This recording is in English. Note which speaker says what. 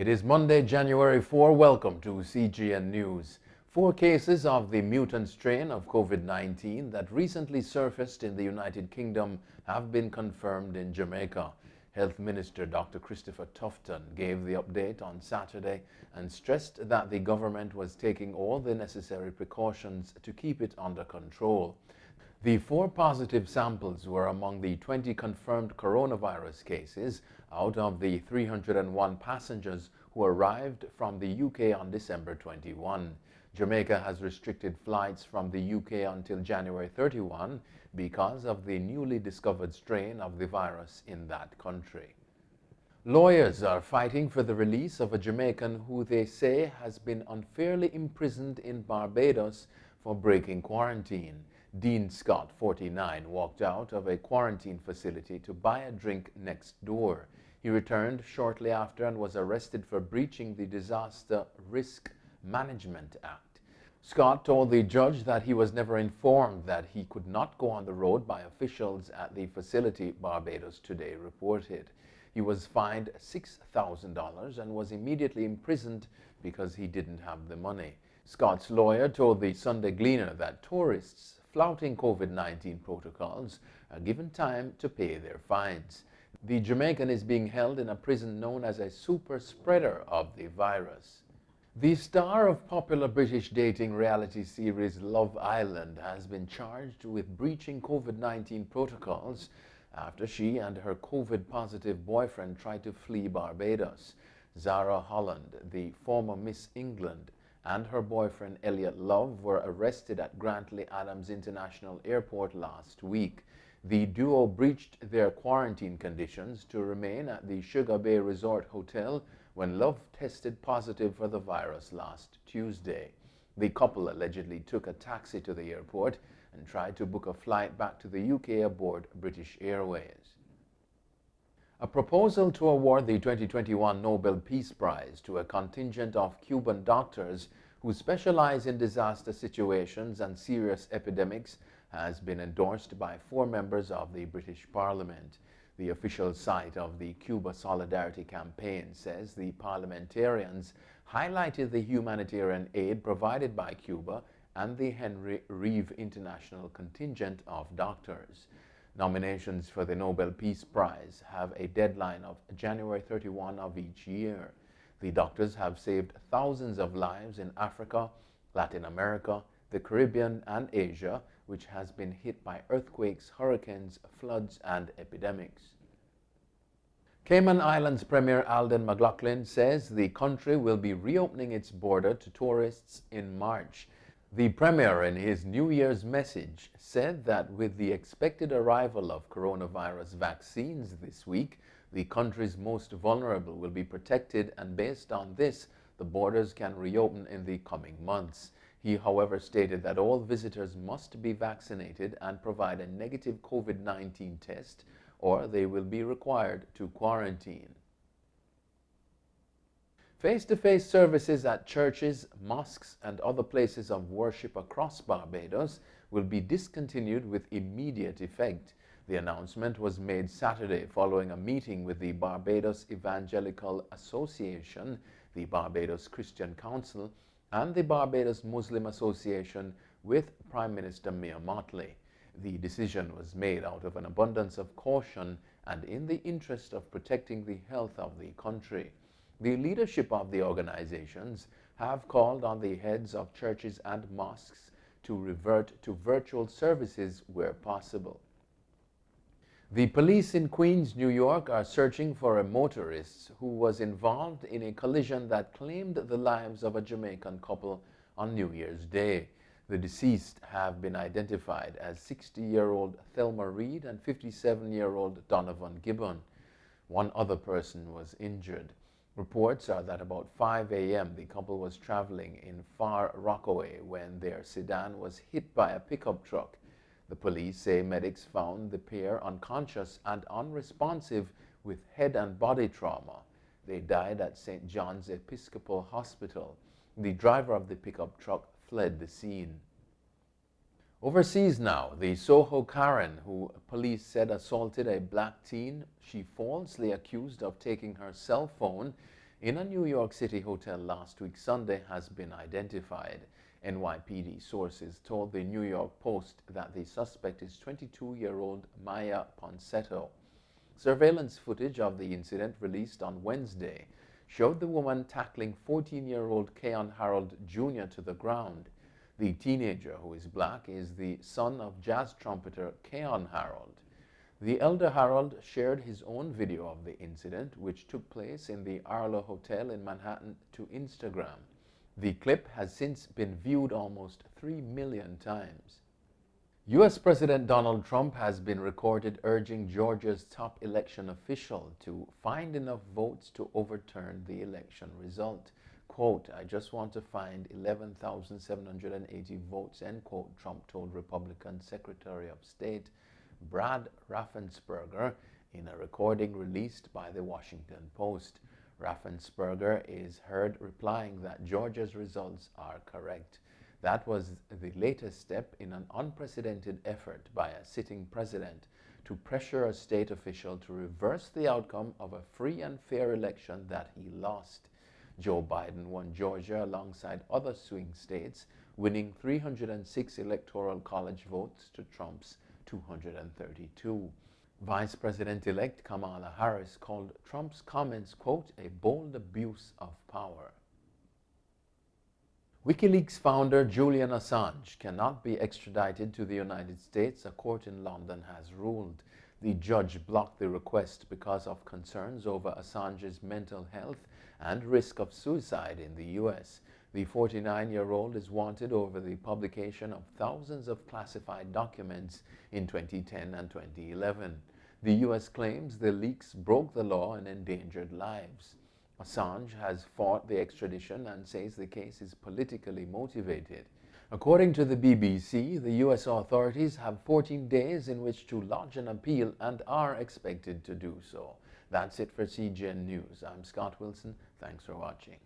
Speaker 1: It is Monday, January 4. Welcome to CGN News. 4 cases of the mutant strain of COVID-19 that recently surfaced in the United Kingdom have been confirmed in Jamaica. Health Minister Dr. Christopher Tufton gave the update on Saturday and stressed that the government was taking all the necessary precautions to keep it under control. The 4 positive samples were among the 20 confirmed coronavirus cases out of the 301 passengers who arrived from the UK on December 21. Jamaica has restricted flights from the UK until January 31 because of the newly discovered strain of the virus in that country. Lawyers are fighting for the release of a Jamaican who they say has been unfairly imprisoned in Barbados for breaking quarantine. Dean Scott, 49, walked out of a quarantine facility to buy a drink next door. He returned shortly after and was arrested for breaching the Disaster Risk Management Act. Scott told the judge that he was never informed that he could not go on the road by officials at the facility, Barbados Today reported. He was fined $6,000 and was immediately imprisoned because he didn't have the money. Scott's lawyer told the Sunday Gleaner that tourists flouting COVID-19 protocols are given time to pay their fines. The Jamaican is being held in a prison known as a super spreader of the virus. The star of popular British dating reality series Love Island has been charged with breaching COVID-19 protocols after she and her COVID-positive boyfriend tried to flee Barbados. Zara Holland, the former Miss England, and her boyfriend Elliot Love were arrested at Grantley Adams International Airport last week. The duo breached their quarantine conditions to remain at the Sugar Bay Resort Hotel when Love tested positive for the virus last Tuesday. The couple allegedly took a taxi to the airport and tried to book a flight back to the UK aboard British Airways. A proposal to award the 2021 Nobel Peace Prize to a contingent of Cuban doctors who specialize in disaster situations and serious epidemics has been endorsed by 4 members of the British Parliament. The official site of the Cuba Solidarity Campaign says the parliamentarians highlighted the humanitarian aid provided by Cuba and the Henry Reeve International Contingent of Doctors. Nominations for the Nobel Peace Prize have a deadline of January 31 of each year. The doctors have saved thousands of lives in Africa, Latin America, the Caribbean, and Asia, which has been hit by earthquakes, hurricanes, floods, and epidemics. Cayman Islands Premier Alden McLaughlin says the country will be reopening its border to tourists in March. The Premier, in his New Year's message, said that with the expected arrival of coronavirus vaccines this week, the country's most vulnerable will be protected, and based on this, the borders can reopen in the coming months. He, however, stated that all visitors must be vaccinated and provide a negative COVID-19 test, or they will be required to quarantine. Face-to-face services at churches, mosques, and other places of worship across Barbados will be discontinued with immediate effect. The announcement was made Saturday following a meeting with the Barbados Evangelical Association, the Barbados Christian Council, and the Barbados Muslim Association with Prime Minister Mia Mottley. The decision was made out of an abundance of caution and in the interest of protecting the health of the country. The leadership of the organizations have called on the heads of churches and mosques to revert to virtual services where possible. The police in Queens, New York are searching for a motorist who was involved in a collision that claimed the lives of a Jamaican couple on New Year's Day. The deceased have been identified as 60-year-old Thelma Reed and 57-year-old Donovan Gibbon. One other person was injured. Reports are that about 5 a.m. the couple was traveling in Far Rockaway when their sedan was hit by a pickup truck. The police say medics found the pair unconscious and unresponsive with head and body trauma. They died at St. John's Episcopal Hospital. The driver of the pickup truck fled the scene. Overseas now, the Soho Karen, who police said assaulted a black teen, she falsely accused of taking her cell phone, in a New York City hotel last week Sunday has been identified. NYPD sources told the New York Post that the suspect is 22-year-old Maya Ponsetto. Surveillance footage of the incident released on Wednesday showed the woman tackling 14-year-old Keon Harold Jr. to the ground. The teenager, who is black, is the son of jazz trumpeter Keon Harold. The elder Harold shared his own video of the incident, which took place in the Arlo Hotel in Manhattan, to Instagram. The clip has since been viewed almost 3 million times. U.S. President Donald Trump has been recorded urging Georgia's top election official to find enough votes to overturn the election result. Quote, "I just want to find 11,780 votes," end quote, Trump told Republican Secretary of State Brad Raffensperger in a recording released by the Washington Post. Raffensperger is heard replying that Georgia's results are correct. That was the latest step in an unprecedented effort by a sitting president to pressure a state official to reverse the outcome of a free and fair election that he lost. Joe Biden won Georgia alongside other swing states, winning 306 electoral college votes to Trump's 232. Vice President-elect Kamala Harris called Trump's comments, quote, "a bold abuse of power." Wikileaks founder Julian Assange cannot be extradited to the United States, a court in London has ruled. The judge blocked the request because of concerns over Assange's mental health and risk of suicide in the U.S. The 49-year-old is wanted over the publication of thousands of classified documents in 2010 and 2011. The U.S. claims the leaks broke the law and endangered lives. Assange has fought the extradition and says the case is politically motivated. According to the BBC, the U.S. authorities have 14 days in which to lodge an appeal and are expected to do so. That's it for CGN News. I'm Scott Wilson. Thanks for watching.